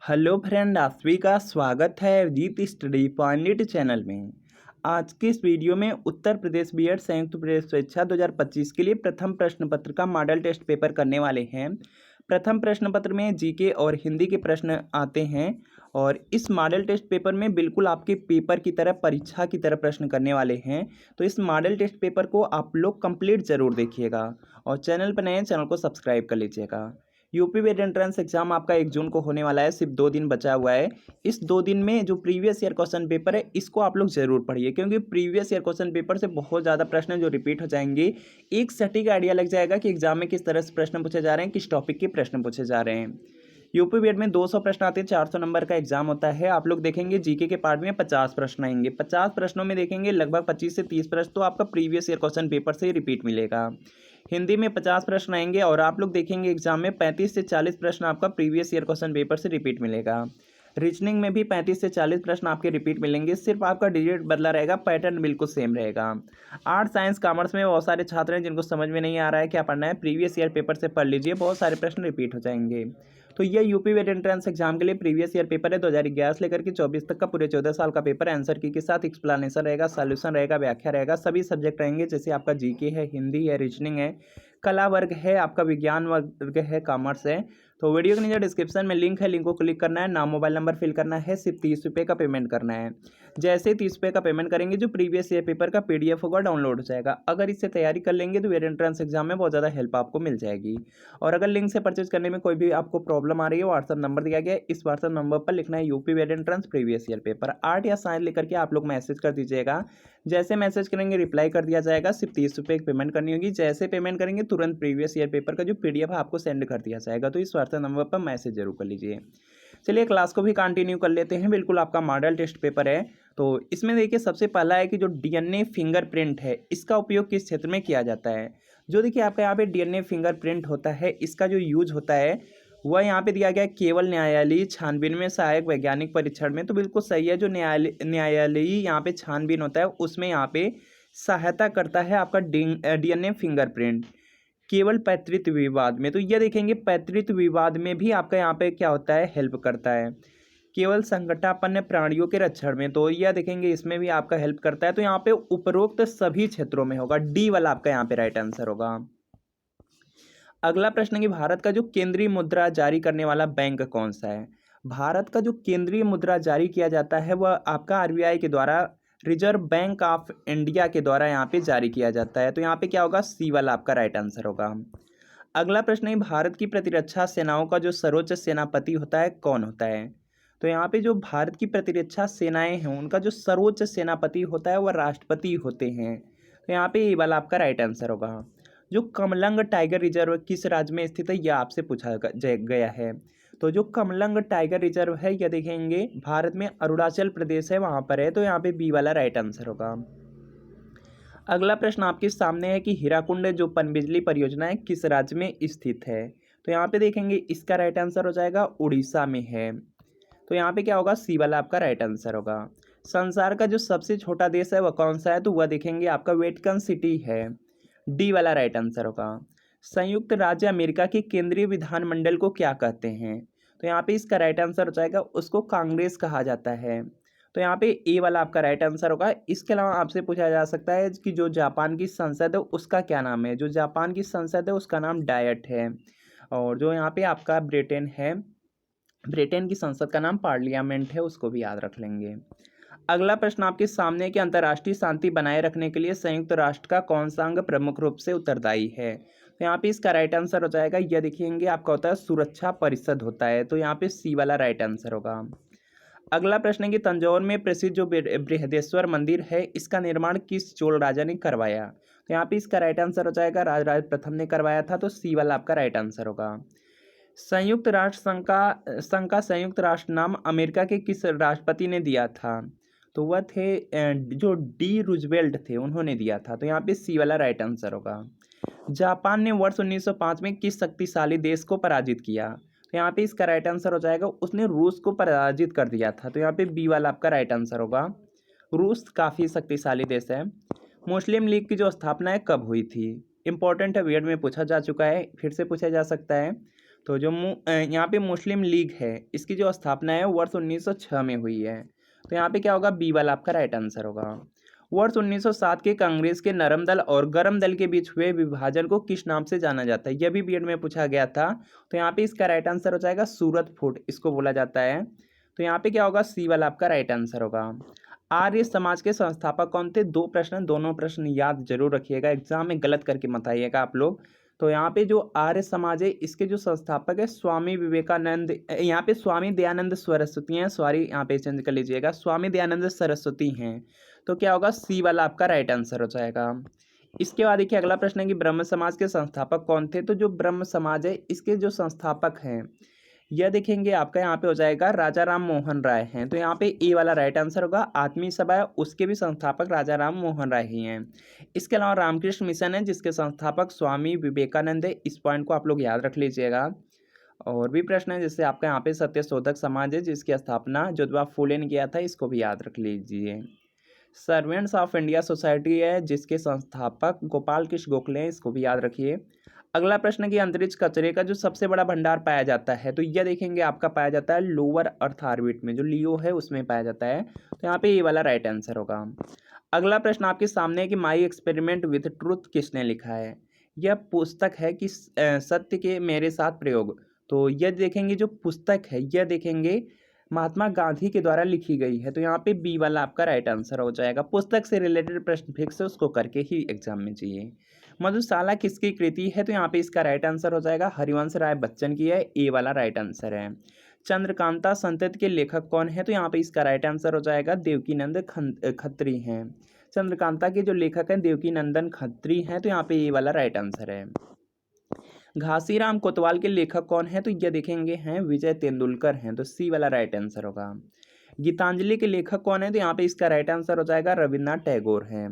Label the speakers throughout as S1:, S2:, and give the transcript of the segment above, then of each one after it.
S1: Hello friend, आप सभी का स्वागत है अजीत स्टडी पॉइंट चैनल में। आज के इस वीडियो में उत्तर प्रदेश बीएड संयुक्त प्रवेश परीक्षा 2025 के लिए प्रथम प्रश्न पत्र का मॉडल टेस्ट पेपर करने वाले हैं। प्रथम प्रश्न पत्र में जीके और हिंदी के प्रश्न आते हैं और इस मॉडल टेस्ट पेपर में बिल्कुल आपके पेपर की तरह, परीक्षा की तरह प्रश्न करने वाले हैं। तो इस मॉडल टेस्ट पेपर को आप लोग कंप्लीट ज़रूर देखिएगा और चैनल पर नए हैं, चैनल को सब्सक्राइब कर लीजिएगा। यूपी वेट एंट्रेंस एग्जाम आपका 1 जून को होने वाला है, सिर्फ 2 दिन बचा हुआ है। इस 2 दिन में जो प्रीवियस ईयर क्वेश्चन पेपर है इसको आप लोग जरूर पढ़िए, क्योंकि प्रीवियस ईयर क्वेश्चन पेपर से बहुत ज़्यादा प्रश्न जो रिपीट हो जाएंगे। एक सटीक आइडिया लग जाएगा कि एग्जाम में किस तरह से प्रश्न पूछे जा रहे हैं, किस टॉपिक के प्रश्न पूछे जा रहे हैं। यूपी बीएड में 200 प्रश्न आते हैं, 400 नंबर का एग्जाम होता है। आप लोग देखेंगे जीके के पार्ट में 50 प्रश्न आएंगे। 50 प्रश्नों में देखेंगे लगभग 25 से 30 प्रश्न तो आपका प्रीवियस ईयर क्वेश्चन पेपर से रिपीट मिलेगा। हिंदी में 50 प्रश्न आएंगे और आप लोग देखेंगे एग्जाम में 35 से 40 प्रश्न आपका प्रीवियस ईयर क्वेश्चन पेपर से रिपीट मिलेगा। रीजनिंग में भी 35 से 40 प्रश्न आपके रिपीट मिलेंगे, सिर्फ आपका डिजिट बदला रहेगा, पैटर्न बिल्कुल सेम रहेगा। आर्ट साइंस कॉमर्स में बहुत सारे छात्र हैं जिनको समझ में नहीं आ रहा है क्या पढ़ना है, प्रीवियस ईयर पेपर से पढ़ लीजिए, बहुत सारे प्रश्न रिपीट हो जाएंगे। तो ये यूपी वेट एंट्रेंस एग्जाम के लिए प्रीवियस ईयर पेपर है, 2011 से लेकर के 24 तक का पूरे 14 साल का पेपर। आंसर की के साथ एक्सप्लेनेशन रहेगा, सॉल्यूशन रहेगा, व्याख्या रहेगा, सभी सब्जेक्ट रहेंगे, जैसे आपका जीके है, हिंदी है, रीजनिंग है, कला वर्ग है, आपका विज्ञान वर्ग है, कॉमर्स है। तो वीडियो के नीचे डिस्क्रिप्शन में लिंक है, लिंक को क्लिक करना है, नाम मोबाइल नंबर फिल करना है, सिर्फ 30 रुपये का पेमेंट करना है। जैसे 30 रुपये का पेमेंट करेंगे जो प्रीवियस ईयर पेपर का पीडीएफ होगा डाउनलोड हो जाएगा। अगर इससे तैयारी कर लेंगे तो वेट एंट्रेंस एग्जाम में बहुत ज़्यादा हेल्प आपको मिल जाएगी। और अगर लिंक से परचेज करने में कोई भी आपको प्रॉब्लम आ रही है, व्हाट्सअप नंबर दिया गया है, इस व्हाट्सअप नंबर पर लिखना है यूपी वेट entrance previous year paper. Art या साइंस लेकर के आप लोग मैसेज कर दीजिएगा। जैसे मैसेज करेंगे रिप्लाई कर दिया जाएगा, सिर्फ 30 रुपये पेमेंट करनी होगी। जैसे पेमेंट करेंगे तुरंत प्रीवियस ईयर पेपर का जो पीडीएफ है आपको सेंड कर दिया जाएगा। तो इस व्हाट्सएप नंबर पर मैसेज जरूर कर लीजिए। चलिए क्लास को भी कंटिन्यू कर लेते हैं। बिल्कुल आपका मॉडल टेस्ट पेपर है। तो इसमें देखिए सबसे पहला है कि जो डीएनए फिंगरप्रिंट है इसका उपयोग किस क्षेत्र में किया जाता है। जो देखिए आपका यहाँ पे डीएनए फिंगरप्रिंट होता है, इसका जो यूज होता है वह यहाँ पे दिया गया है केवल न्यायालयी छानबीन में, सहायक वैज्ञानिक परीक्षण में। तो बिल्कुल सही है, जो न्यायालयी यहाँ पे छानबीन होता है उसमें यहाँ पे सहायता करता है आपका डीएनए फिंगरप्रिंट। केवल पैतृत्व विवाद में, तो ये देखेंगे पैतृत्व विवाद में भी आपका यहाँ पे क्या होता है, हेल्प करता है। केवल संकटापन्न प्राणियों के रक्षण में, तो यह देखेंगे इसमें भी आपका हेल्प करता है। तो यहाँ पे उपरोक्त सभी क्षेत्रों में होगा, डी वाला आपका यहाँ पे राइट आंसर होगा। अगला प्रश्न है कि भारत का जो केंद्रीय मुद्रा जारी करने वाला बैंक कौन सा है। भारत का जो केंद्रीय मुद्रा जारी किया जाता है वह आपका आरबीआई के द्वारा, रिजर्व बैंक ऑफ इंडिया के द्वारा यहाँ पे जारी किया जाता है। तो यहाँ पे क्या होगा, सी वाला आपका राइट आंसर होगा। अगला प्रश्न है भारत की प्रतिरक्षा सेनाओं का जो सर्वोच्च सेनापति होता है कौन होता है। तो यहाँ पे जो भारत की प्रतिरक्षा सेनाएं हैं उनका जो सर्वोच्च सेनापति होता है वह राष्ट्रपति होते हैं। तो यहाँ पे ये वाला आपका राइट आंसर होगा। जो कमलंग टाइगर रिजर्व किस राज्य में स्थित है यह आपसे पूछा गया है। तो जो कमलंग टाइगर रिजर्व है यह देखेंगे भारत में अरुणाचल प्रदेश है, वहां पर है। तो यहाँ पे बी वाला राइट आंसर होगा। अगला प्रश्न आपके सामने है कि हीराकुंड जो पनबिजली परियोजना है किस राज्य में स्थित है। तो यहाँ पे देखेंगे इसका राइट आंसर हो जाएगा उड़ीसा में है। तो यहाँ पे क्या होगा, सी वाला आपका राइट आंसर होगा। संसार का जो सबसे छोटा देश है वह कौन सा है, तो वह देखेंगे आपका वेटिकन सिटी है, डी वाला राइट आंसर होगा। संयुक्त राज्य अमेरिका के केंद्रीय विधानमंडल को क्या कहते हैं। तो यहाँ पे इसका राइट आंसर हो जाएगा, उसको कांग्रेस कहा जाता है। तो यहाँ पे ए वाला आपका राइट आंसर होगा। इसके अलावा आपसे पूछा जा सकता है कि जो जापान की संसद है उसका क्या नाम है। जो जापान की संसद है उसका नाम डायट है। और जो यहाँ पे आपका ब्रिटेन है, ब्रिटेन की संसद का नाम पार्लियामेंट है, उसको भी याद रख लेंगे। अगला प्रश्न आपके सामने है कि अंतर्राष्ट्रीय शांति बनाए रखने के लिए संयुक्त राष्ट्र का कौन सा अंग प्रमुख रूप से उत्तरदायी है। तो यहाँ पे इसका राइट आंसर हो जाएगा, यह देखेंगे आपका होता है सुरक्षा परिषद होता है। तो यहाँ पे सी वाला राइट आंसर होगा। अगला प्रश्न है कि तंजौर में प्रसिद्ध जो बृहदेश्वर मंदिर है इसका निर्माण किस चोल राजा ने करवाया। तो यहाँ पे इसका राइट आंसर हो जाएगा राजराज प्रथम ने करवाया था। तो सी वाला आपका राइट आंसर होगा। संयुक्त राष्ट्र संघ का संयुक्त राष्ट्र नाम अमेरिका के किस राष्ट्रपति ने दिया था। तो वह थे जो डी रूजवेल्ट थे, उन्होंने दिया था। तो यहाँ पे सी वाला राइट आंसर होगा। जापान ने वर्ष 1905 में किस शक्तिशाली देश को पराजित किया। तो यहाँ पे इसका राइट आंसर हो जाएगा, उसने रूस को पराजित कर दिया था। तो यहाँ पे बी वाला आपका राइट आंसर होगा। रूस काफ़ी शक्तिशाली देश है। मुस्लिम लीग की जो स्थापना है कब हुई थी। इंपॉर्टेंट है, बीएड में पूछा जा चुका है, फिर से पूछा जा सकता है। तो जो यहाँ पे मुस्लिम लीग है इसकी जो स्थापना है वर्ष 1906 में हुई है। तो यहाँ पे क्या होगा, बी वाला आपका राइट आंसर होगा। वर्ष 1907 के कांग्रेस के नरम दल और गरम दल के बीच हुए विभाजन को किस नाम से जाना जाता है, यह भी बीएड में पूछा गया था। तो यहाँ पे इसका राइट आंसर हो जाएगा सूरत फूट, इसको बोला जाता है। तो यहाँ पे क्या होगा, सी वाला आपका राइट आंसर होगा। आर्य समाज के संस्थापक कौन थे, दो प्रश्न, दोनों प्रश्न याद जरूर रखिएगा, एग्जाम में गलत करके मत आइएगा आप लोग। तो यहाँ पे जो आर्य समाज है इसके जो संस्थापक है स्वामी विवेकानंद, यहाँ पे स्वामी दयानंद सरस्वती हैं, सॉरी यहाँ पे चेंज कर लीजिएगा, स्वामी दयानंद सरस्वती हैं। तो क्या होगा, सी वाला आपका राइट आंसर हो जाएगा। इसके बाद देखिए अगला प्रश्न है कि ब्रह्म समाज के संस्थापक कौन थे। तो जो ब्रह्म समाज है इसके जो संस्थापक हैं यह देखेंगे आपका यहाँ पे हो जाएगा राजा राम मोहन राय हैं। तो यहाँ पे ए वाला राइट आंसर होगा। आत्मीय सभा है उसके भी संस्थापक राजा राम मोहन राय ही हैं। इसके अलावा रामकृष्ण मिशन है जिसके संस्थापक स्वामी विवेकानंद है, इस पॉइंट को आप लोग याद रख लीजिएगा। और भी प्रश्न है जैसे आपका यहाँ पे सत्य शोधक समाज है जिसकी स्थापना ज्योतिबा फूले ने किया था, इसको भी याद रख लीजिए। सर्वेंट्स ऑफ इंडिया सोसाइटी है जिसके संस्थापक गोपाल कृष्ण गोखले हैं, इसको भी याद रखिए। अगला प्रश्न कि अंतरिक्ष कचरे का जो सबसे बड़ा भंडार पाया जाता है, तो यह देखेंगे आपका पाया जाता है लोअर अर्थ ऑर्बिट में, जो लियो है उसमें पाया जाता है। तो यहाँ पे ये वाला राइट आंसर होगा। अगला प्रश्न आपके सामने है कि माई एक्सपेरिमेंट विथ ट्रूथ किसने लिखा है। यह पुस्तक है कि सत्य के मेरे साथ प्रयोग। तो यह देखेंगे जो पुस्तक है यह देखेंगे महात्मा गांधी के द्वारा लिखी गई है। तो यहाँ पे बी वाला आपका राइट आंसर हो जाएगा। पुस्तक से रिलेटेड प्रश्न फिक्स है उसको करके ही एग्जाम में चाहिए। मधुशाला किसकी कृति है। तो यहाँ पे इसका राइट आंसर हो जाएगा हरिवंश राय बच्चन की है, ए वाला राइट आंसर है। चंद्रकांता संतति के लेखक कौन है। तो यहाँ पे इसका राइट आंसर हो जाएगा देवकीनंद खत्री हैं। चंद्रकांता के जो लेखक हैं देवकी नंदन खत्री हैं। तो यहाँ पे ये वाला राइट आंसर है। घासीराम कोतवाल के लेखक कौन है। तो यह देखेंगे हैं विजय तेंदुलकर हैं। तो सी वाला राइट आंसर होगा। गीतांजलि के लेखक कौन है। तो यहाँ पे इसका राइट आंसर हो जाएगा रविन्द्रनाथ टैगोर हैं।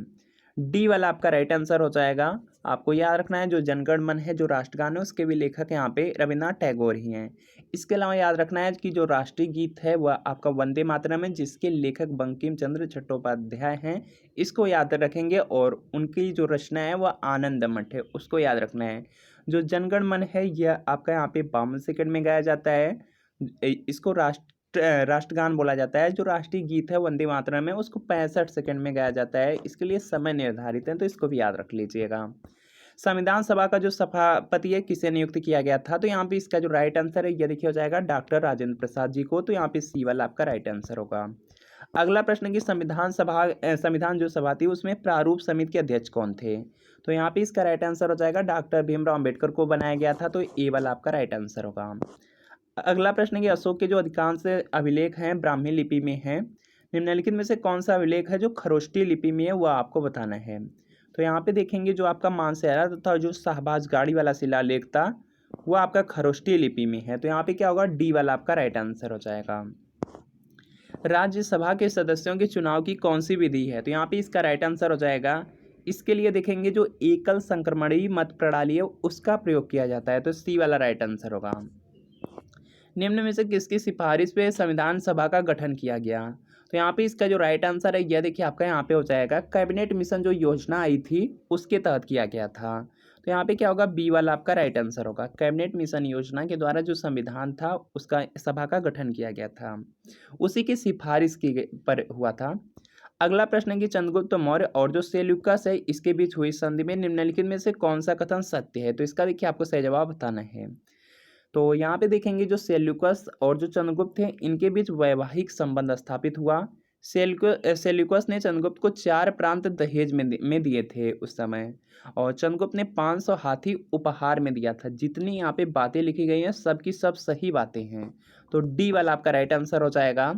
S1: डी वाला आपका राइट आंसर हो जाएगा। आपको याद रखना है जो जनगण मन है जो राष्ट्रगान है उसके भी लेखक यहाँ पे रविन्द्रनाथ टैगोर ही हैं। इसके अलावा याद रखना है कि जो राष्ट्रीय गीत है वह आपका वंदे मातरम है जिसके लेखक बंकिम चंद्र चट्टोपाध्याय हैं, इसको याद रखेंगे। और उनकी जो रचना है वह आनंद मठ है, उसको याद रखना है। जो जनगण मन है यह आपका यहाँ पे 52 सेकंड में गाया जाता है, इसको राष्ट्रगान बोला जाता है। जो राष्ट्रीय गीत है वंदे मातरम में उसको 65 सेकंड में गाया जाता है, इसके लिए समय निर्धारित है, तो इसको भी याद रख लीजिएगा। संविधान सभा का जो सभापति है किसे नियुक्त किया गया था। तो यहाँ पे इसका जो राइट आंसर है यह देखिए हो जाएगा डॉक्टर राजेंद्र प्रसाद जी को। तो यहाँ पे सी वाला आपका राइट आंसर होगा। अगला प्रश्न की संविधान जो सभा थी उसमें प्रारूप समिति के अध्यक्ष कौन थे। तो यहाँ पे इसका राइट आंसर हो जाएगा डॉक्टर भीमराव अम्बेडकर को बनाया गया था। तो ए वाला आपका राइट आंसर होगा। अगला प्रश्न कि अशोक के जो अधिकांश अभिलेख हैं ब्राह्मी लिपि में हैं, निम्नलिखित में से कौन सा अभिलेख है जो खरोष्टी लिपि में है वह आपको बताना है। तो यहाँ पे देखेंगे जो आपका मानसेरा तथा जो शाहबाज गाड़ी वाला शिलालेख था वह आपका खरोष्टी लिपि में है। तो यहाँ पे क्या होगा, डी वाला आपका राइट आंसर हो जाएगा। राज्यसभा के सदस्यों के चुनाव की कौन सी विधि है। तो यहाँ पे इसका राइट आंसर हो जाएगा। इसके लिए देखेंगे जो एकल संक्रमणीय मत प्रणाली है उसका प्रयोग किया जाता है। तो सी वाला राइट आंसर होगा। निम्न में से किसकी सिफारिश पे संविधान सभा का गठन किया गया। तो यहाँ पे इसका जो राइट आंसर है यह देखिए आपका यहाँ पे हो जाएगा कैबिनेट मिशन जो योजना आई थी उसके तहत किया गया था। तो यहाँ पे क्या होगा, बी वाला आपका राइट आंसर होगा। कैबिनेट मिशन योजना के द्वारा जो संविधान था उसका सभा का गठन किया गया था, उसी की सिफारिश की पर हुआ था। अगला प्रश्न है कि चंद्रगुप्त मौर्य और जो सेल्यूकस है इसके बीच हुई संधि में निम्नलिखित में से कौन सा कथन सत्य है। तो इसका देखिए आपको सही जवाब बताना है। तो यहाँ पे देखेंगे जो सेल्यूकस और जो चंद्रगुप्त थे इनके बीच वैवाहिक संबंध स्थापित हुआ। सेल्यूकस ने चंद्रगुप्त को 4 प्रांत दहेज में दिए थे उस समय, और चंद्रगुप्त ने 500 हाथी उपहार में दिया था। जितनी यहाँ पे बातें लिखी गई हैं सब की सब सही बातें हैं। तो डी वाला आपका राइट आंसर हो जाएगा।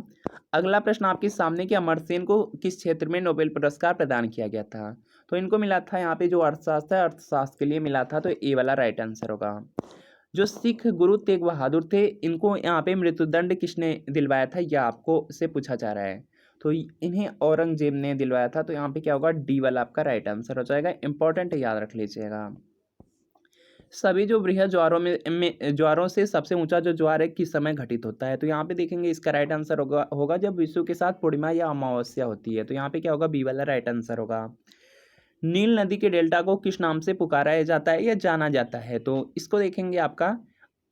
S1: अगला प्रश्न आपके सामने कि अमर्त्य सेन को किस क्षेत्र में नोबेल पुरस्कार प्रदान किया गया था। तो इनको मिला था यहाँ पे जो अर्थशास्त्र है अर्थशास्त्र के लिए मिला था। तो ए वाला राइट आंसर होगा। जो सिख गुरु तेग बहादुर थे इनको यहाँ पे मृत्युदंड किसने दिलवाया था, यह आपको से पूछा जा रहा है। तो इन्हें औरंगजेब ने दिलवाया था। तो यहाँ पे क्या होगा, डी वाला आपका राइट आंसर हो जाएगा। इंपॉर्टेंट है, याद रख लीजिएगा। सभी जो बृहद ज्वारों ज्वारों से सबसे ऊंचा जो ज्वार है किस समय घटित होता है। तो यहाँ पे देखेंगे इसका राइट आंसर होगा जब विषु के साथ पूर्णिमा या अमावस्या होती है। तो यहाँ पे क्या होगा, बी वाला राइट आंसर होगा। नील नदी के डेल्टा को किस नाम से पुकारा जाता है या जाना जाता है। तो इसको देखेंगे आपका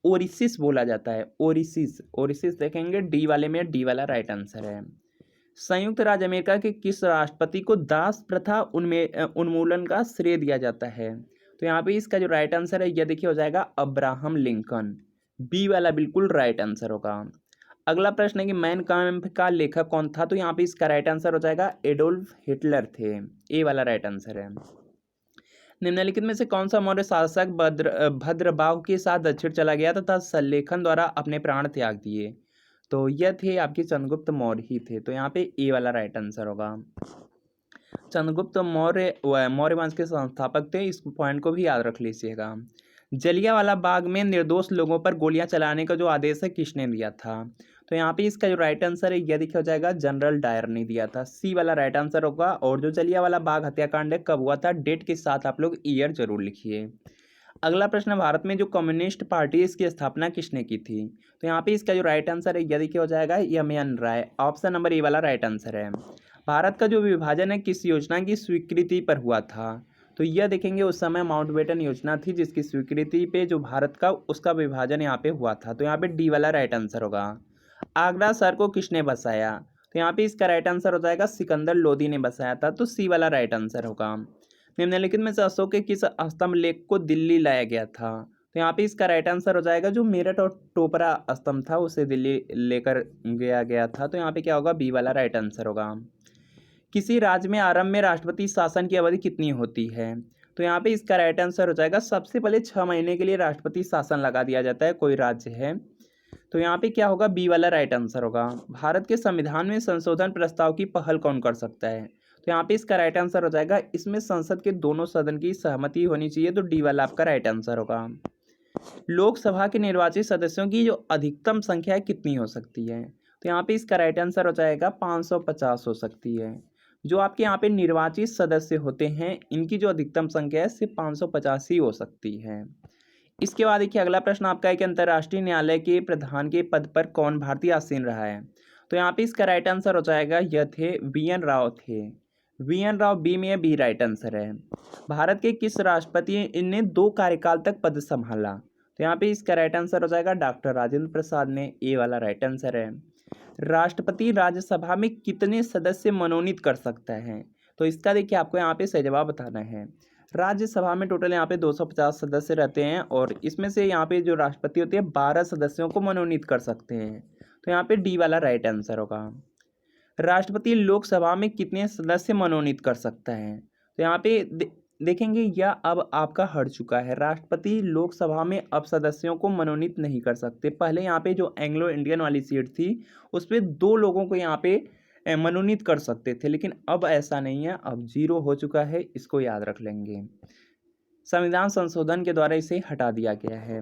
S1: ओरिसिस बोला जाता है, ओरिसिस। ओरिसिस देखेंगे डी वाले में, डी वाला राइट आंसर है। संयुक्त राज्य अमेरिका के किस राष्ट्रपति को दास प्रथा उन्मूलन का श्रेय दिया जाता है? तो यहाँ पे इसका जो राइट आंसर है यह देखिए हो जाएगा अब्राहम लिंकन। बी वाला बिल्कुल राइट आंसर होगा। अगला प्रश्न है कि मैन काम्फ का लेखक कौन था? तो यहाँ पे इसका राइट आंसर हो जाएगा एडोल्फ हिटलर थे। ए वाला राइट आंसर है। निम्नलिखित में से कौन सा मौर्य शासक भद्रबाहु के साथ दक्षिण चला गया तथा सल्लेखन द्वारा अपने प्राण त्याग दिए? तो यह थे आपके चंद्रगुप्त मौर्य ही थे। तो यहाँ पे ए वाला राइट आंसर होगा। चंद्रगुप्त मौर्य वंश के संस्थापक थे, इस पॉइंट को भी याद रख लीजिएगा। जलियांवाला बाग में निर्दोष लोगों पर गोलियां चलाने का जो आदेश है किसने दिया था? तो यहाँ पे इसका जो राइट आंसर है यह देखिए हो जाएगा जनरल डायर ने दिया था। सी वाला राइट आंसर होगा। और जो जलियांवाला बाग हत्याकांड है कब हुआ था, डेट के साथ आप लोग ईयर जरूर लिखिए। अगला प्रश्न, भारत में जो कम्युनिस्ट पार्टी इसकी स्थापना किसने की थी? तो यहाँ पे इसका जो राइट आंसर है यह देखिए हो जाएगा M N. Roy. Option number A वाला राइट आंसर है। भारत का जो विभाजन है किस योजना की स्वीकृति पर हुआ था? तो यह देखेंगे उस समय माउंटबेटन योजना थी जिसकी स्वीकृति पे जो भारत का उसका विभाजन यहाँ पे हुआ था। तो यहाँ पे डी वाला राइट आंसर होगा। आगरा शहर को किसने बसाया? तो यहाँ पे इसका राइट आंसर हो जाएगा सिकंदर लोदी ने बसाया था। तो सी वाला राइट आंसर होगा। निम्नलिखित में से अशोक के किस स्तंभ लेख को दिल्ली लाया गया था? तो यहाँ पे इसका राइट आंसर हो जाएगा जो मेरठ और टोपरा स्तंभ था उसे दिल्ली लेकर गया था। तो यहाँ पे क्या होगा, बी वाला राइट आंसर होगा। किसी राज्य में आरंभ में राष्ट्रपति शासन की अवधि कितनी होती है? तो यहाँ पे इसका राइट आंसर हो जाएगा सबसे पहले 6 महीने के लिए राष्ट्रपति शासन लगा दिया जाता है, कोई राज्य है। तो यहाँ पे क्या होगा, बी वाला राइट आंसर होगा। भारत के संविधान में संशोधन प्रस्ताव की पहल कौन कर सकता है? तो यहाँ पे इसका राइट आंसर हो जाएगा इसमें संसद के दोनों सदन की सहमति होनी चाहिए। तो डी वाला आपका राइट आंसर होगा। लोकसभा के निर्वाचित सदस्यों की जो अधिकतम संख्या है कितनी हो सकती है? तो यहाँ पे इसका राइट आंसर हो जाएगा 550 हो सकती है। जो आपके यहाँ पे निर्वाचित सदस्य होते हैं इनकी जो अधिकतम संख्या है सिर्फ 550 ही हो सकती है। इसके बाद देखिए अगला प्रश्न आपका है कि अंतर्राष्ट्रीय न्यायालय के प्रधान के पद पर कौन भारतीय आसीन रहा है? तो यहाँ पे इसका राइट आंसर हो जाएगा यह थे वी.एन. राव थे। वी.एन. राव बी में बी राइट आंसर है। भारत के किस राष्ट्रपति ने 2 कार्यकाल तक पद संभाला? तो यहाँ पे इसका राइट आंसर हो जाएगा डॉक्टर राजेंद्र प्रसाद ने। ए वाला राइट आंसर है। राष्ट्रपति राज्यसभा में कितने सदस्य मनोनीत कर सकता है? तो इसका देखिए आपको यहाँ पे सही जवाब बताना है। राज्यसभा में टोटल यहाँ पे 250 सदस्य रहते हैं और इसमें से यहाँ पे जो राष्ट्रपति होते हैं 12 सदस्यों को मनोनीत कर सकते हैं। तो यहाँ पे डी वाला राइट आंसर होगा। राष्ट्रपति लोकसभा में कितने सदस्य मनोनीत कर सकता है? तो यहाँ पे देखेंगे यह अब आपका हट चुका है। राष्ट्रपति लोकसभा में अब सदस्यों को मनोनीत नहीं कर सकते। पहले यहाँ पे जो एंग्लो इंडियन वाली सीट थी उस पर 2 लोगों को यहाँ पे मनोनीत कर सकते थे, लेकिन अब ऐसा नहीं है, अब 0 हो चुका है, इसको याद रख लेंगे। संविधान संशोधन के द्वारा इसे हटा दिया गया है।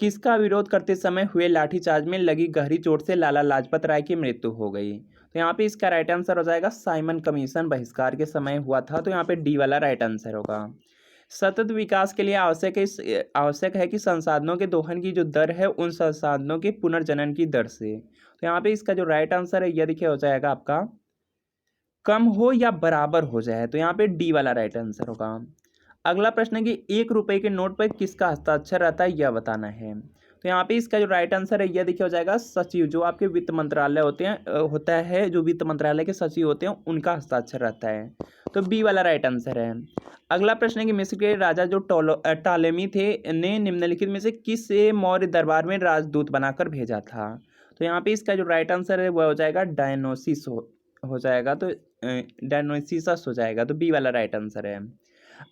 S1: किसका विरोध करते समय हुए लाठीचार्ज में लगी गहरी चोट से लाला लाजपत राय की मृत्यु हो गई? तो यहाँ पे इसका राइट आंसर हो जाएगा साइमन कमीशन बहिष्कार के समय हुआ था। तो यहाँ पे डी वाला राइट आंसर होगा। सतत विकास के लिए आवश्यक है कि संसाधनों के दोहन की जो दर है उन संसाधनों के पुनर्जनन की दर से। तो यहाँ पे इसका जो राइट आंसर है यह देखिए हो जाएगा आपका कम हो या बराबर हो जाए। तो यहाँ पे डी वाला राइट आंसर होगा। अगला प्रश्न है कि 1 रुपए के नोट पर किसका हस्ताक्षर रहता है यह बताना है। तो यहाँ पे इसका जो राइट आंसर है यह देखिए हो जाएगा सचिव, जो आपके वित्त मंत्रालय होता है, जो वित्त मंत्रालय के सचिव होते हैं उनका हस्ताक्षर रहता है। तो बी वाला राइट आंसर है। अगला प्रश्न है कि मिस्र के राजा जो टॉलेमी थे ने निम्नलिखित में से किस मौर्य दरबार में राजदूत बनाकर भेजा था? तो यहाँ पे इसका जो राइट आंसर है वह हो जाएगा डायनोसिस हो जाएगा। तो डायनोसिसस हो जाएगा। तो बी वाला राइट आंसर है।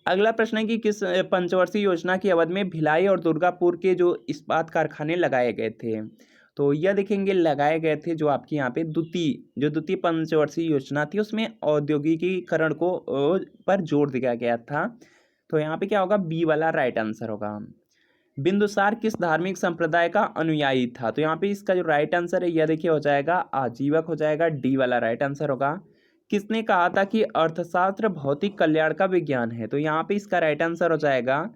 S1: अगला प्रश्न है कि किस पंचवर्षीय योजना की अवधि में भिलाई और दुर्गापुर के जो इस्पात कारखाने लगाए गए थे? तो यह देखेंगे लगाए गए थे जो आपकी यहाँ पे द्वितीय पंचवर्षीय योजना थी उसमें औद्योगिकीकरण को पर जोर दिया गया था। तो यहाँ पे क्या होगा, बी वाला राइट आंसर होगा। बिंदुसार किस धार्मिक संप्रदाय का अनुयायी था? तो यहाँ पे इसका जो राइट आंसर है यह देखिए हो जाएगा आजीवक हो जाएगा। डी वाला राइट आंसर होगा। किसने कहा था कि अर्थशास्त्र भौतिक कल्याण का विज्ञान है? तो यहाँ पे इसका राइट आंसर हो जाएगा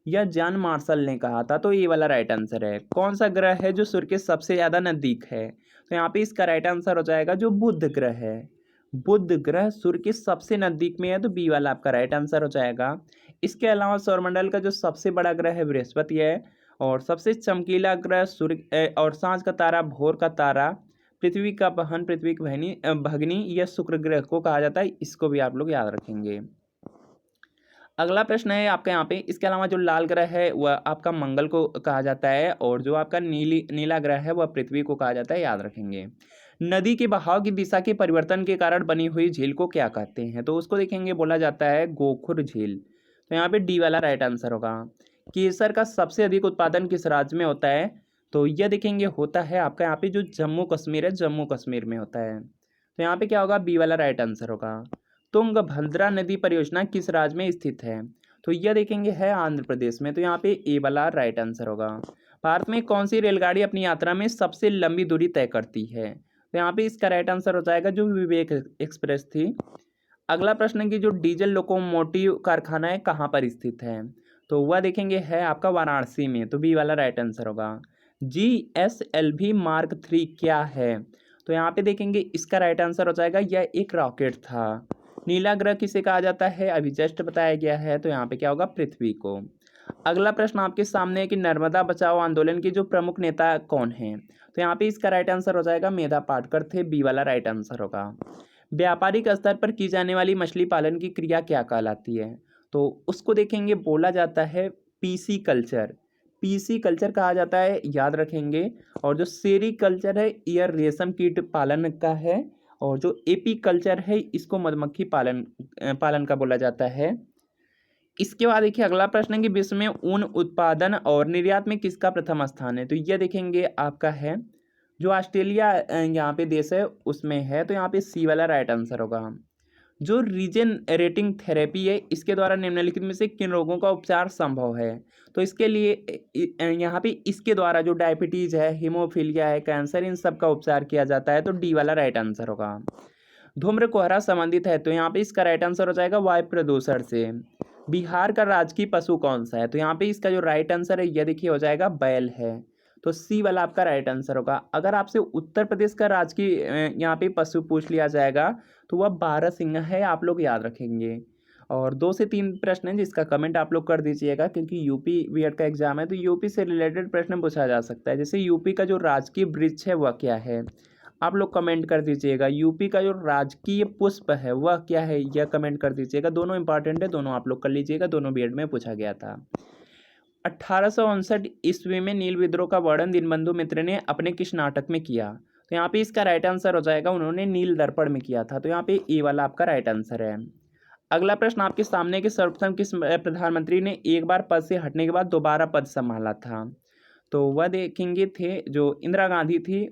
S1: यह जॉन मार्शल ने कहा था। तो ये वाला राइट आंसर है। कौन सा ग्रह है जो सूर्य के सबसे ज़्यादा नज़दीक है? तो यहाँ पे इसका राइट आंसर हो जाएगा जो बुध ग्रह है। बुध ग्रह सूर्य के सबसे नज़दीक में है। तो बी वाला आपका राइट आंसर हो जाएगा। इसके अलावा सौरमंडल का जो सबसे बड़ा ग्रह है बृहस्पति है और सबसे चमकीला ग्रह सूर्य और सांझ का तारा, भोर का तारा, पृथ्वी का बहन, पृथ्वी की भगनी, यह शुक्र ग्रह को कहा जाता है। इसको भी आप लोग याद रखेंगे। अगला प्रश्न है आपका यहाँ पे, इसके अलावा जो लाल ग्रह है वह आपका मंगल को कहा जाता है, और जो आपका नीला ग्रह है वह पृथ्वी को कहा जाता है, याद रखेंगे। नदी के बहाव की दिशा के परिवर्तन के कारण बनी हुई झील को क्या कहते हैं? तो उसको देखेंगे, बोला जाता है गोखुर झील। तो यहाँ पे डी वाला राइट आंसर होगा। केसर का सबसे अधिक उत्पादन किस राज्य में होता है? तो यह देखेंगे होता है आपका यहाँ पे जो जम्मू कश्मीर है, जम्मू कश्मीर में होता है। तो यहाँ पे क्या होगा? बी वाला राइट आंसर होगा। तुंगभद्रा नदी परियोजना किस राज्य में स्थित है? तो यह देखेंगे है आंध्र प्रदेश में। तो यहाँ पे ए वाला राइट आंसर होगा। भारत में कौन सी रेलगाड़ी अपनी यात्रा में सबसे लंबी दूरी तय करती है? तो यहाँ पे इसका राइट आंसर हो जाएगा जो विवेक एक्सप्रेस थी। अगला प्रश्न है कि जो डीजल लोकोमोटिव कारखाना है कहाँ पर स्थित है? तो वह देखेंगे है आपका वाराणसी में। तो बी वाला राइट आंसर होगा। GSLV मार्क 3 क्या है? तो यहाँ पे देखेंगे इसका राइट आंसर हो जाएगा यह एक रॉकेट था। नीला ग्रह किसे कहा जाता है? अभी जस्ट बताया गया है। तो यहाँ पे क्या होगा? पृथ्वी को। अगला प्रश्न आपके सामने है कि नर्मदा बचाओ आंदोलन के जो प्रमुख नेता कौन हैं? तो यहाँ पे इसका राइट आंसर हो जाएगा मेधा पाटकर थे। बी वाला राइट आंसर होगा। व्यापारिक स्तर पर की जाने वाली मछली पालन की क्रिया क्या कहलाती है? तो उसको देखेंगे, बोला जाता है पीसी कल्चर। पीसी कल्चर कहा जाता है, याद रखेंगे। और जो सेरी कल्चर है यह रेशम कीट पालन का है, और जो एपी कल्चर है इसको मधुमक्खी पालन का बोला जाता है। इसके बाद देखिए अगला प्रश्न है कि विश्व में ऊन उत्पादन और निर्यात में किसका प्रथम स्थान है? तो यह देखेंगे आपका है जो ऑस्ट्रेलिया यहाँ पे देश है उसमें है। तो यहाँ पे सी वाला राइट आंसर होगा। जो रीजेनरेटिंग थेरेपी है इसके द्वारा निम्नलिखित में से किन रोगों का उपचार संभव है? तो इसके लिए यहाँ पे इसके द्वारा जो डायबिटीज है, हीमोफीलिया है, कैंसर, इन सब का उपचार किया जाता है। तो डी वाला राइट आंसर होगा। धूम्र कोहरा संबंधित है, तो यहाँ पे इसका राइट आंसर हो जाएगा वायु प्रदूषण से। बिहार का राजकीय पशु कौन सा है? तो यहाँ पे इसका जो राइट आंसर है यह देखिए हो जाएगा बैल है। तो सी वाला आपका राइट आंसर होगा। अगर आपसे उत्तर प्रदेश का राजकीय यहाँ पे पशु पूछ लिया जाएगा तो वह बारहसिंगा है, आप लोग याद रखेंगे। और 2 से 3 प्रश्न हैं जिसका कमेंट आप लोग कर दीजिएगा, क्योंकि यूपी बीएड का एग्जाम है तो यूपी से रिलेटेड प्रश्न पूछा जा सकता है। जैसे यूपी का जो राजकीय वृक्ष है वह क्या है? आप लोग कमेंट कर दीजिएगा। यूपी का जो राजकीय पुष्प है वह क्या है, यह कमेंट कर दीजिएगा। दोनों इंपॉर्टेंट है, दोनों आप लोग कर लीजिएगा, दोनों बीएड में पूछा गया था। 1859 ईस्वी में नील विद्रोह का वर्णन दीनबंधु मित्र ने अपने किस नाटक में किया? तो यहाँ पे इसका राइट आंसर हो जाएगा उन्होंने नील दर्पण में किया था। तो यहाँ पे ए वाला आपका राइट आंसर है। अगला प्रश्न आपके सामने कि सर्वप्रथम किस प्रधानमंत्री ने एक बार पद से हटने के बाद दोबारा पद संभाला था? तो वह देखेंगे थे जो इंदिरा गांधी थी।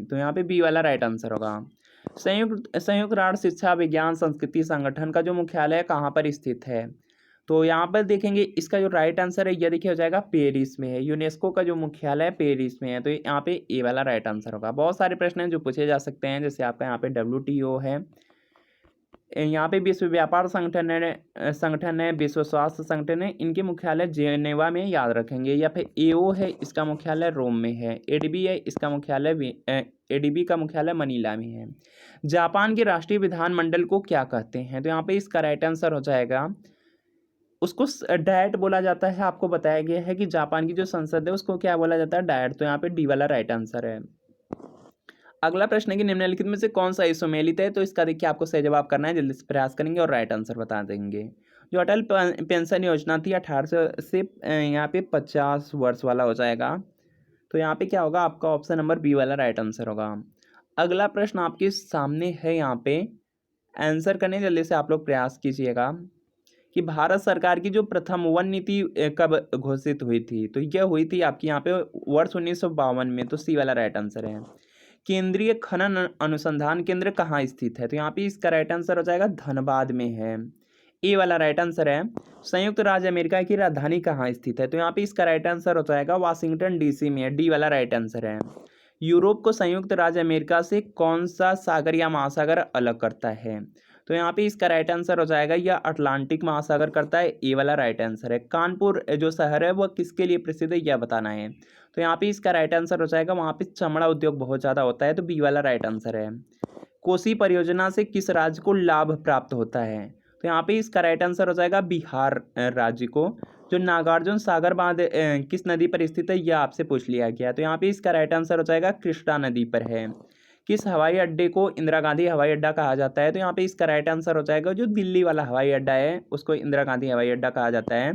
S1: तो यहाँ पे बी वाला राइट आंसर होगा। संयुक्त राष्ट्र शिक्षा विज्ञान संस्कृति संगठन का जो मुख्यालय कहाँ पर स्थित है? तो यहाँ पर देखेंगे इसका जो राइट आंसर है यह देखिए हो जाएगा पेरिस में है। यूनेस्को का जो मुख्यालय पेरिस में है। तो यहाँ पे ए वाला राइट आंसर होगा। बहुत सारे प्रश्न हैं जो पूछे जा सकते हैं, जैसे आपका यहाँ पे WTO है, यहाँ पे विश्व व्यापार संगठन है, विश्व स्वास्थ्य संगठन है, इनके मुख्यालय जेनेवा में, याद रखेंगे। या फिर AO है, इसका मुख्यालय रोम में है। ADB है, इसका मुख्यालय ADB का मुख्यालय मनीला में है। जापान के राष्ट्रीय विधानमंडल को क्या कहते हैं? तो यहाँ पे इसका राइट आंसर हो जाएगा, उसको डायट बोला जाता है। आपको बताया गया है कि जापान की जो संसद है उसको क्या बोला जाता है? डायट। तो यहाँ पे डी वाला राइट आंसर है। अगला प्रश्न है कि निम्नलिखित में से कौन सा सम्मिलित है? तो इसका देखिए आपको सही जवाब करना है, जल्दी से प्रयास करेंगे और राइट आंसर बता देंगे। जो अटल पेंशन योजना थी 18 से यहाँ पे 50 वर्ष वाला हो जाएगा। तो यहाँ पे क्या होगा? आपका ऑप्शन नंबर बी वाला राइट आंसर होगा। अगला प्रश्न आपके सामने है, यहाँ पे आंसर करने जल्दी से आप लोग प्रयास कीजिएगा कि भारत सरकार की जो प्रथम वन नीति कब घोषित हुई थी? तो यह हुई थी आपकी यहाँ पे वर्ष 1952 में। तो सी वाला राइट आंसर है। केंद्रीय खनन अनुसंधान केंद्र कहाँ स्थित है? तो यहाँ पे इसका राइट आंसर हो जाएगा धनबाद में है। ए वाला राइट आंसर है। संयुक्त राज्य अमेरिका की राजधानी कहाँ स्थित है? तो यहाँ पे इसका राइट आंसर हो जाएगा वाशिंगटन DC में है। डी वाला राइट आंसर है। यूरोप को संयुक्त राज्य अमेरिका से कौन सा सागर या महासागर अलग करता है? तो यहाँ पे इसका राइट आंसर हो जाएगा यह अटलांटिक महासागर करता है। ए वाला राइट आंसर है। कानपुर जो शहर है वह किसके लिए प्रसिद्ध है, यह बताना है। तो यहाँ पे इसका राइट आंसर हो जाएगा, वहाँ पे चमड़ा उद्योग बहुत ज़्यादा होता है। तो बी वाला राइट आंसर है। कोसी परियोजना से किस राज्य को लाभ प्राप्त होता है? तो यहाँ पे इसका राइट आंसर हो जाएगा बिहार राज्य को। जो नागार्जुन सागर बांध किस नदी पर स्थित है, यह आपसे पूछ लिया गया। तो यहाँ पे इसका राइट आंसर हो जाएगा कृष्णा नदी पर है। किस हवाई अड्डे को इंदिरा गांधी हवाई अड्डा कहा जाता है, तो यहाँ पे इसका राइट आंसर हो जाएगा जो दिल्ली वाला हवाई अड्डा है उसको इंदिरा गांधी हवाई अड्डा कहा जाता है।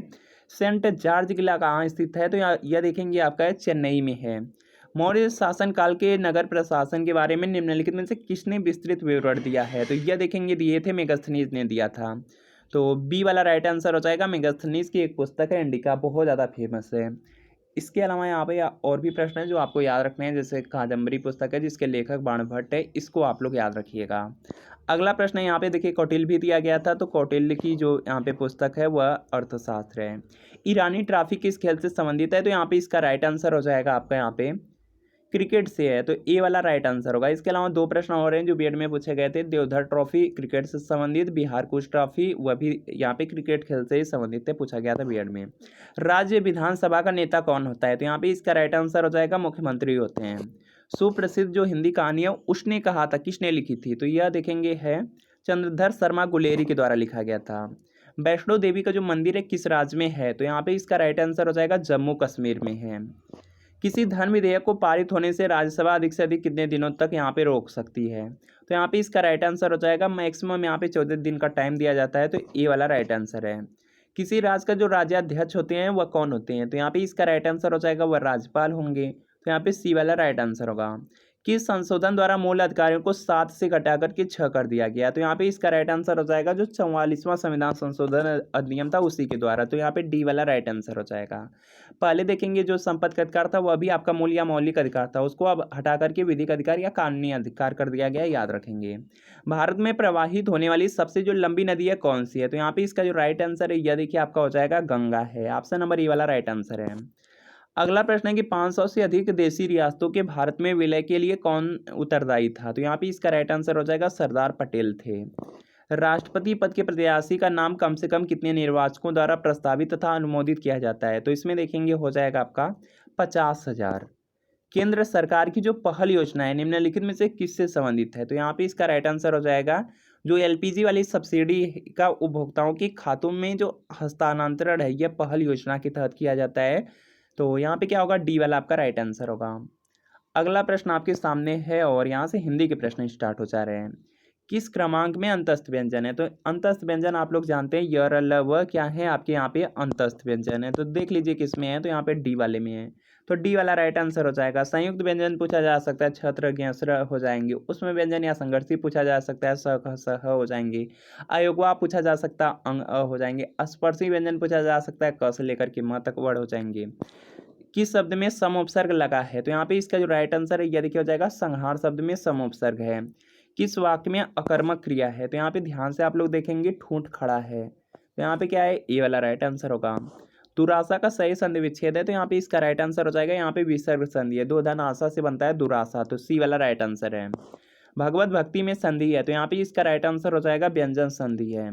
S1: सेंट जॉर्ज किला कहाँ स्थित है, तो यह देखेंगे आपका है चेन्नई में है। मौर्य शासनकाल के नगर प्रशासन के बारे में निम्नलिखित में से किसने विस्तृत विवरण दिया है, तो यह देखेंगे दिए थे मेगास्थनीज ने दिया था। तो बी वाला राइट आंसर हो जाएगा। मेगास्थनीज की एक पुस्तक है इंडिका, बहुत ज़्यादा फेमस है। इसके अलावा यहाँ पे और भी प्रश्न है जो आपको याद रखने हैं, जैसे कादम्बरी पुस्तक है जिसके लेखक बाणभट्ट है, इसको आप लोग याद रखिएगा। अगला प्रश्न है यहाँ पे देखिए कौटिल्य भी दिया गया था, तो कौटिल्य की जो यहाँ पे पुस्तक है वह अर्थशास्त्र है। ईरानी ट्रॉफी किस खेल से संबंधित है, तो यहाँ पे इसका राइट आंसर हो जाएगा आपका यहाँ पे क्रिकेट से है, तो ए वाला राइट आंसर होगा। इसके अलावा दो प्रश्न और हैं जो बीएड में पूछे गए थे। देवधर ट्रॉफी क्रिकेट से संबंधित, बिहार कूच ट्रॉफी वह भी यहाँ पे क्रिकेट खेल से ही संबंधित है, पूछा गया था बीएड में। राज्य विधानसभा का नेता कौन होता है, तो यहाँ पे इसका राइट आंसर हो जाएगा मुख्यमंत्री होते हैं। सुप्रसिद्ध जो हिंदी कहानी है उसने कहा था, किसने लिखी थी, तो यह देखेंगे है चंद्रधर शर्मा गुलेरी के द्वारा लिखा गया था। वैष्णो देवी का जो मंदिर है किस राज्य में है, तो यहाँ पे इसका राइट आंसर हो जाएगा जम्मू कश्मीर में है। किसी धर्म विधेयक को पारित होने से राज्यसभा अधिक से अधिक कितने दिनों तक यहाँ पे रोक सकती है, तो यहाँ पे इसका राइट आंसर हो जाएगा मैक्सिमम यहाँ पे 14 दिन का टाइम दिया जाता है, तो ए वाला राइट आंसर है। किसी राज्य का जो राज्याध्यक्ष होते हैं वह कौन होते हैं, तो यहाँ पे इसका राइट आंसर हो जाएगा वह राज्यपाल होंगे, तो यहाँ पे सी वाला राइट आंसर होगा। किस संशोधन द्वारा मूल अधिकारियों को 7 से घटाकर के 6 कर दिया गया, तो यहाँ पे इसका राइट आंसर हो जाएगा जो 44वां संविधान संशोधन अधिनियम था उसी के द्वारा, तो यहाँ पे डी वाला राइट आंसर हो जाएगा। पहले देखेंगे जो संपत्ति अधिकार था वह भी आपका मूल या मौलिक अधिकार था, उसको अब हटा करके विधिक अधिकार या कानूनी अधिकार कर दिया गया, याद रखेंगे। भारत में प्रवाहित होने वाली सबसे जो लंबी नदी है कौन सी है, तो यहाँ पे इसका जो राइट आंसर है यह देखिए आपका हो जाएगा गंगा है। ऑप्शन नंबर ए वाला राइट आंसर है। अगला प्रश्न है कि 500 से अधिक देशी रियासतों के भारत में विलय के लिए कौन उत्तरदायी था, तो यहाँ पे इसका राइट आंसर हो जाएगा सरदार पटेल थे। राष्ट्रपति पद के प्रत्याशी का नाम कम से कम कितने निर्वाचकों द्वारा प्रस्तावित तथा अनुमोदित किया जाता है, तो इसमें देखेंगे हो जाएगा आपका 50,000। केंद्र सरकार की जो पहल योजना है निम्नलिखित में से किससे संबंधित है, तो यहाँ पे इसका राइट आंसर हो जाएगा जो एलपीजी वाली सब्सिडी का उपभोक्ताओं के खातों में जो हस्तांतरण है यह पहल योजना के तहत किया जाता है, तो यहाँ पे क्या होगा डी वाला आपका राइट आंसर होगा। अगला प्रश्न आपके सामने है और यहाँ से हिंदी के प्रश्न स्टार्ट हो जा रहे हैं। किस क्रमांक में अंतस्थ व्यंजन है, तो अंतस्थ व्यंजन आप लोग जानते हैं य र ल व क्या है आपके यहाँ पे अंतस्थ व्यंजन है, तो देख लीजिए किस में है, तो यहाँ पे डी वाले में है, तो डी वाला राइट आंसर हो जाएगा। संयुक्त व्यंजन पूछा जा सकता है, छत्र ज्ञ हो जाएंगे, उसमें व्यंजन या संघर्षी पूछा जा सकता है, स ख स ह हो जाएंगे, अयोगवा पूछा जा सकता है, अंग अ हो जाएंगे, स्पर्शी व्यंजन पूछा जा सकता है, क से लेकर के म तक वर्ड हो जाएंगे। किस शब्द में समोपसर्ग लगा है, तो यहाँ पे इसका जो राइट आंसर है यह देखिए हो जाएगा संहार शब्द में समोपसर्ग है। किस वाक्य में अकर्मक क्रिया है, तो यहाँ पे ध्यान से आप लोग देखेंगे ठूंठ खड़ा है, तो यहाँ पे क्या है ए वाला राइट आंसर होगा। दुराशा का सही संधि विच्छेद है, तो यहाँ पे इसका राइट आंसर हो जाएगा यहाँ पे विसर्ग संधि है, दो धन आशा से बनता है दुराशा, तो सी वाला राइट आंसर है। भगवत भक्ति में संधि है, तो यहाँ पे इसका राइट आंसर हो जाएगा व्यंजन संधि है,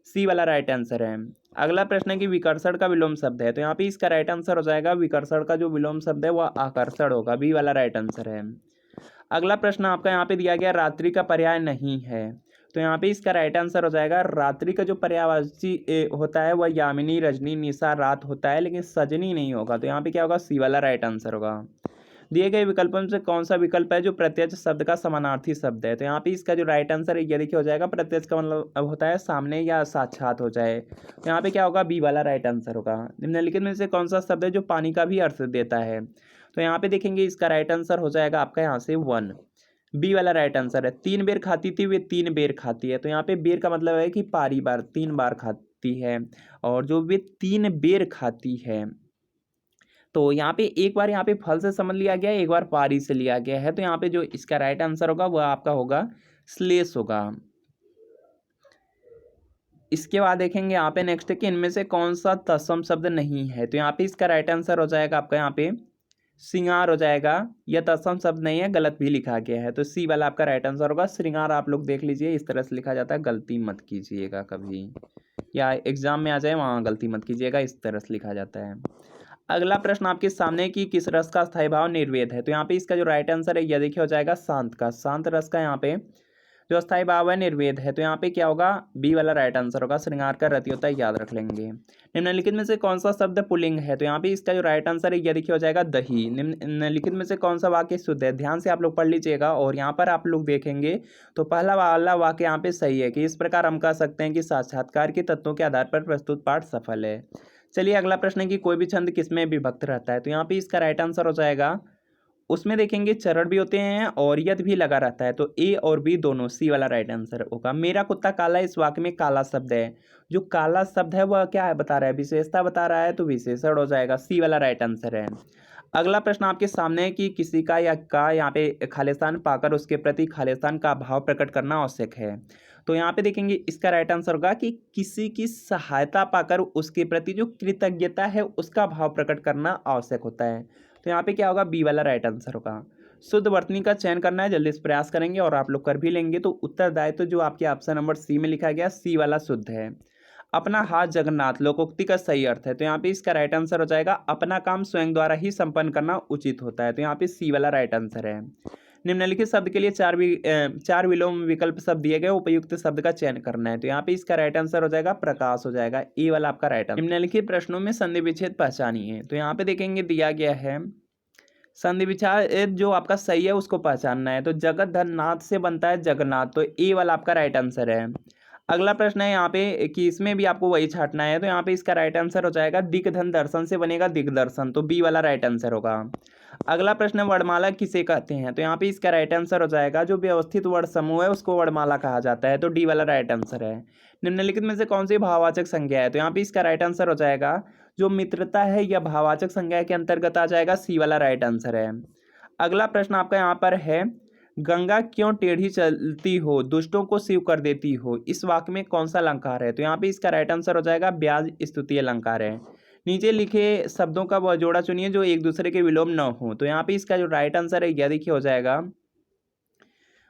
S1: सी वाला राइट आंसर है। अगला प्रश्न है कि विकर्षण का विलोम शब्द है, तो यहाँ पे इसका राइट आंसर हो जाएगा विकर्षण का जो विलोम शब्द है वह आकर्षण होगा, बी वाला राइट आंसर है। अगला प्रश्न आपका यहाँ पे दिया गया रात्रि का पर्याय नहीं है, तो यहाँ पे इसका राइट आंसर हो जाएगा रात्रि का जो पर्यायवाची होता है वह यामिनी रजनी निशा रात होता है, लेकिन सजनी नहीं होगा, तो यहाँ पे क्या होगा सी वाला राइट आंसर होगा। दिए गए विकल्पों में से कौन सा विकल्प है जो प्रत्यक्ष शब्द का समानार्थी शब्द है, तो यहाँ पे इसका जो राइट आंसर है ये देखिए हो जाएगा प्रत्यक्ष का मतलब अब होता है सामने या साक्षात हो जाए, तो यहाँ पे क्या होगा बी वाला राइट आंसर होगा। निम्नलिखित में से कौन सा शब्द है जो पानी का भी अर्थ देता है, तो यहाँ पे देखेंगे इसका राइट आंसर हो जाएगा आपका यहाँ से 1, बी वाला राइट आंसर है। 3 बेर खाती थी वे 3 बेर खाती है, तो यहाँ पे बेर का मतलब है कि पारी बार 3 बार खाती है, और जो वे 3 बेर खाती है, तो यहाँ पे एक बार यहाँ पे फल से समझ लिया गया है, एक बार पारी से लिया गया है, तो यहाँ पे जो इसका राइट आंसर होगा वह आपका होगा श्लेष होगा। इसके बाद देखेंगे यहाँ पे नेक्स्ट है कि इनमें से कौन सा तत्सम शब्द नहीं है, तो यहाँ पे इसका राइट आंसर हो जाएगा आपका यहाँ पे श्रृंगार हो जाएगा, यह तत्सम शब्द नहीं है, गलत भी लिखा गया है, तो सी वाला आपका राइट आंसर होगा। श्रृंगार आप लोग देख लीजिए इस तरह से लिखा जाता है, गलती मत कीजिएगा कभी, या एग्जाम में आ जाए वहाँ गलती मत कीजिएगा, इस तरह से लिखा जाता है। अगला प्रश्न आपके सामने कि किस रस का स्थायी भाव निर्वेद है, तो यहाँ पे इसका जो राइट आंसर है यह देखिए हो जाएगा शांत का। शांत रस का यहाँ पे जो अस्थाई भाव है निर्वेद है, तो यहाँ पे क्या होगा, बी वाला राइट आंसर होगा। श्रृंगार का रति होता है, याद रख लेंगे। निम्नलिखित में से कौन सा शब्द पुल्लिंग है, तो यहाँ पे इसका जो राइट आंसर है यह देखिए हो जाएगा दही। निम्नलिखित में से कौन सा वाक्य शुद्ध है, ध्यान से आप लोग पढ़ लीजिएगा। और यहाँ पर आप लोग देखेंगे तो पहला वाला वाक्य यहाँ पे सही है कि इस प्रकार हम कह सकते हैं कि साक्षात्कार के तत्वों के आधार पर प्रस्तुत पाठ सफल है। चलिए अगला प्रश्न है कि कोई भी छंद किसमें विभक्त रहता है, तो यहाँ पे इसका राइट आंसर हो जाएगा, उसमें देखेंगे चरण भी होते हैं और यद भी लगा रहता है, तो ए और बी दोनों, सी वाला राइट आंसर होगा। मेरा कुत्ता काला, इस वाक्य में काला शब्द है, जो काला शब्द है वह क्या है बता रहा है, विशेषता बता रहा है, तो विशेषण हो जाएगा, सी वाला राइट आंसर है। अगला प्रश्न आपके सामने है कि किसी का या का यहाँ पे खालिस्तान पाकर उसके प्रति खालिस्तान का भाव प्रकट करना आवश्यक है, तो यहाँ पे देखेंगे इसका राइट आंसर होगा कि किसी की सहायता पाकर उसके प्रति जो कृतज्ञता है उसका भाव प्रकट करना आवश्यक होता है, तो यहाँ पे क्या होगा, बी वाला राइट आंसर होगा। शुद्ध वर्तनी का चयन करना है, जल्दी से प्रयास करेंगे और आप लोग कर भी लेंगे। तो उत्तरदायित्व जो आपके ऑप्शन नंबर सी में लिखा गया, सी वाला शुद्ध है। अपना हाथ जगन्नाथ लोकोक्ति का सही अर्थ है, तो यहाँ पे इसका राइट आंसर हो जाएगा, अपना काम स्वयं द्वारा ही संपन्न करना उचित होता है, तो यहाँ पे सी वाला राइट आंसर है। निम्नलिखित शब्द के लिए चार विलोम विकल्प शब्द दिए गए, उपयुक्त शब्द का चयन करना है, तो यहाँ पे इसका राइट आंसर हो जाएगा प्रकाश हो जाएगा, ए वाला आपका राइट आंसर। निम्नलिखित प्रश्नों में संधि विच्छेद पहचानिए, तो यहाँ पे देखेंगे दिया गया है संधि विच्छेद जो आपका सही है उसको पहचानना है, तो जगत धन नाथ से बनता है जगन्नाथ, तो ए वाला आपका राइट आंसर है। अगला प्रश्न है यहाँ पे कि इसमें भी आपको वही छांटना है, तो यहाँ पे इसका राइट आंसर हो जाएगा दिग्धन दर्शन से बनेगा दिग्दर्शन, तो बी वाला राइट आंसर होगा। अगला प्रश्न वर्णमाला किसे कहते हैं, तो यहाँ पे इसका राइट आंसर हो जाएगा जो व्यवस्थित वर्ण समूह है उसको वर्णमाला कहा जाता है, तो डी वाला राइट आंसर है। निम्नलिखित में से कौन सी भाववाचक संज्ञा है, तो यहाँ पे इसका राइट आंसर हो जाएगा जो मित्रता है या भाववाचक संज्ञा के अंतर्गत आ जाएगा, सी वाला राइट आंसर है। अगला प्रश्न आपका यहाँ पर है गंगा क्यों टेढ़ी चलती हो दुष्टों को शिव कर देती हो, इस वाक्य में कौन सा अलंकार है, तो यहाँ पे इसका राइट आंसर हो जाएगा ब्याज स्तुति अलंकार है। नीचे लिखे शब्दों का वह जोड़ा चुनिए जो एक दूसरे के विलोम न हो, तो यहाँ पे इसका जो राइट आंसर है यह देखिए हो जाएगा,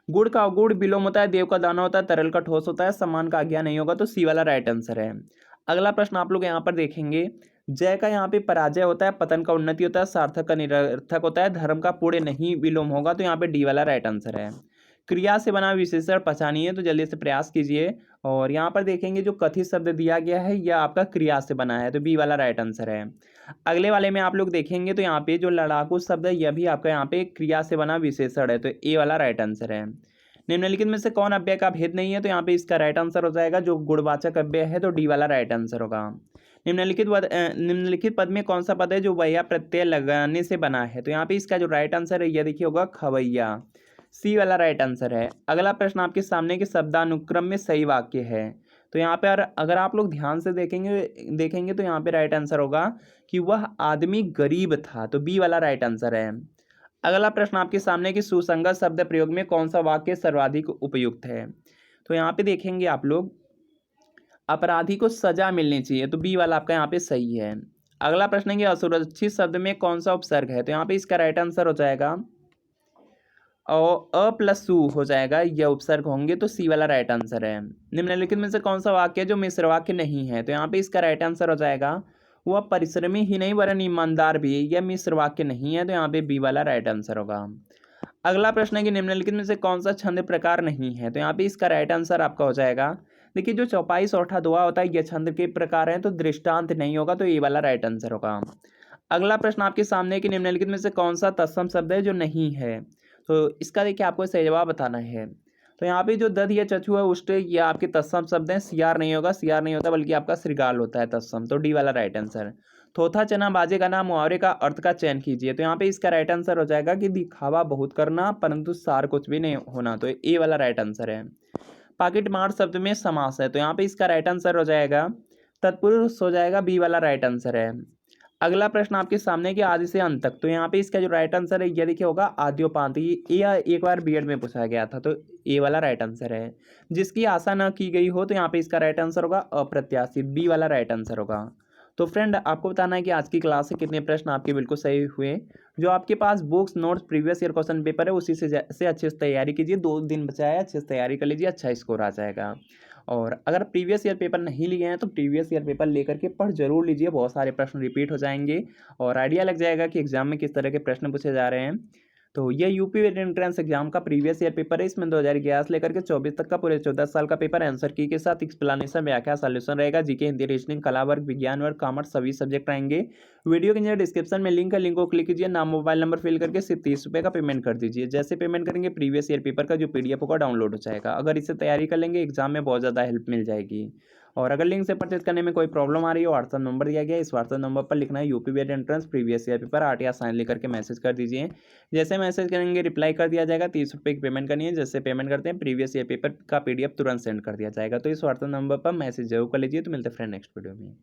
S1: गुड़ का गुड़ विलोम होता है, देव का दाना होता है, तरल का ठोस होता है, सम्मान का आज्ञा नहीं होगा, तो सी वाला राइट आंसर है। अगला प्रश्न आप लोग यहाँ पर देखेंगे जय का यहाँ पे पराजय होता है, पतन का उन्नति होता है, सार्थक का निरर्थक होता है, धर्म का पुण्य नहीं विलोम होगा, तो यहाँ पे डी वाला राइट आंसर है। क्रिया से बना विशेषण पहचानिए, तो जल्दी से प्रयास कीजिए। और यहाँ पर देखेंगे जो कथित शब्द दिया गया है यह आपका क्रिया से बना है, तो बी वाला राइट आंसर है। अगले वाले में आप लोग देखेंगे तो यहाँ पे जो लड़ाकू शब्द है यह भी आपका यहाँ पे क्रिया से बना विशेषण है, तो ए वाला राइट आंसर है। निम्नलिखित में से कौन अव्यय का भेद नहीं है, तो यहाँ पे इसका राइट आंसर हो जाएगा जो गुणवाचक अव्यय है, तो डी वाला राइट आंसर होगा। निम्नलिखित पद में कौन सा पद है जो वैया प्रत्यय लगाने से बना है, तो यहाँ पे इसका जो राइट आंसर है यह देखिए होगा खवैया, सी वाला राइट आंसर है। अगला प्रश्न आपके सामने के शब्दानुक्रम में सही वाक्य है, तो यहाँ पे अगर आप लोग ध्यान से देखेंगे तो यहाँ पे राइट आंसर होगा कि वह आदमी गरीब था, तो बी वाला राइट आंसर है। अगला प्रश्न आपके सामने कि सुसंगत शब्द प्रयोग में कौन सा वाक्य सर्वाधिक उपयुक्त है, तो यहाँ पे देखेंगे आप लोग अपराधी को सजा मिलनी चाहिए, तो बी वाला आपका यहाँ पे सही है। अगला प्रश्न है कि असुरक्षित शब्द में कौन सा उपसर्ग है, तो यहाँ पे इसका राइट आंसर हो जाएगा और अ प्लस सु हो जाएगा, यह उपसर्ग होंगे, तो सी वाला राइट आंसर है। निम्नलिखित में से कौन सा वाक्य है जो मिश्र वाक्य नहीं है, तो यहाँ पे इसका राइट आंसर हो जाएगा वह परिश्रमी ही नहीं वरन ईमानदार भी, यह मिश्र वाक्य नहीं है, तो यहाँ पे बी वाला राइट आंसर होगा। अगला प्रश्न है कि निम्नलिखित में से कौन सा छंद प्रकार नहीं है, तो यहाँ पे इसका राइट आंसर आपका हो जाएगा, देखिए जो चौपाई सौठा दोहा होता है यह छंद के प्रकार है, तो दृष्टांत नहीं होगा, तो ये वाला राइट आंसर होगा। अगला प्रश्न आपके सामने कि निम्नलिखित में से कौन सा तत्सम शब्द है जो नहीं है, तो इसका देखिए आपको सही जवाब बताना है। तो यहाँ पे जो दध या चचु है उष्ट ये आपके तत्सम शब्द हैं, सियार नहीं होगा, सियार नहीं होता बल्कि आपका श्रृगाल होता है तत्सम, तो डी वाला राइट आंसर। थोथा चना बाजे का नाम मुहावरे का अर्थ का चयन कीजिए, तो यहाँ पे इसका राइट आंसर हो जाएगा कि दिखावा बहुत करना परंतु सार कुछ भी नहीं होना, तो ए वाला राइट आंसर है। पाकिट मार शब्द में समास है, तो यहाँ पे इसका राइट आंसर हो जाएगा तत्पुरुष हो जाएगा, बी वाला राइट आंसर है। अगला प्रश्न आपके सामने कि आदि से अंत तक, तो यहाँ पे इसका जो राइट आंसर है यह देखिए होगा आद्योपांत, ये एक बार बीएड में पूछा गया था, तो ए वाला राइट आंसर है। जिसकी आशा न की गई हो, तो यहाँ पे इसका राइट आंसर होगा अप्रत्याशित, बी वाला राइट आंसर होगा। तो फ्रेंड आपको बताना है कि आज की क्लास से कितने प्रश्न आपके बिल्कुल सही हुए। जो आपके पास books notes previous year question paper है उसी से अच्छे से तैयारी कीजिए, 2 दिन बचा है, अच्छे से तैयारी कर लीजिए, अच्छा स्कोर आ जाएगा। और अगर प्रीवियस ईयर पेपर नहीं लिए हैं तो प्रीवियस ईयर पेपर लेकर के पढ़ जरूर लीजिए, बहुत सारे प्रश्न रिपीट हो जाएंगे और आइडिया लग जाएगा कि एग्जाम में किस तरह के प्रश्न पूछे जा रहे हैं। तो ये यूपी एंट्रेंस एग्जाम का प्रीवियस ईयर पेपर है। इसमें 2011 से लेकर के 24 तक का पूरे 14 साल का पेपर आंसर की के साथ एक्सप्लेनेशन, व्याख्या, सॉल्यूशन रहेगा। जीके, हिंदी, रीजनिंग, कला वर्ग, विज्ञान वर्ग, कॉमर्स सभी सब्जेक्ट रहेंगे। वीडियो के नीचे डिस्क्रिप्शन में लिंक है, लिंक को क्लिक कीजिए, नाम मोबाइल नंबर फिल करके सिर्फ 30 रुपये का पेमेंट कर दीजिए। जैसे पेमेंट करेंगे प्रीवियस ईयर पेपर का जो PDF होगा डाउनलोड हो जाएगा। अगर इससे तैयारी कर लेंगे एग्जाम में बहुत ज़्यादा हेल्प मिल जाएगी। और अगर लिंक से परचेज करने में कोई प्रॉब्लम आ रही हो, व्हाट्सअप नंबर दिया गया है, इस व्हाट्सअप नंबर पर लिखना है यूपी वेट entrance previous year paper art या साइन लिख करके मैसेज कर दीजिए। जैसे मैसेज करेंगे रिप्लाई कर दिया जाएगा। 30 रुपये की पेमेंट करनी है। जैसे पेमेंट करते हैं प्रीवियस ईयर पेपर का PDF तुरंत सेंड कर दिया जाएगा। तो इस व्हाट्सअप नंबर पर मैसेज जरूर कर लीजिए। तो मिलते हैं फ्रेंड नेक्स्ट वीडियो में।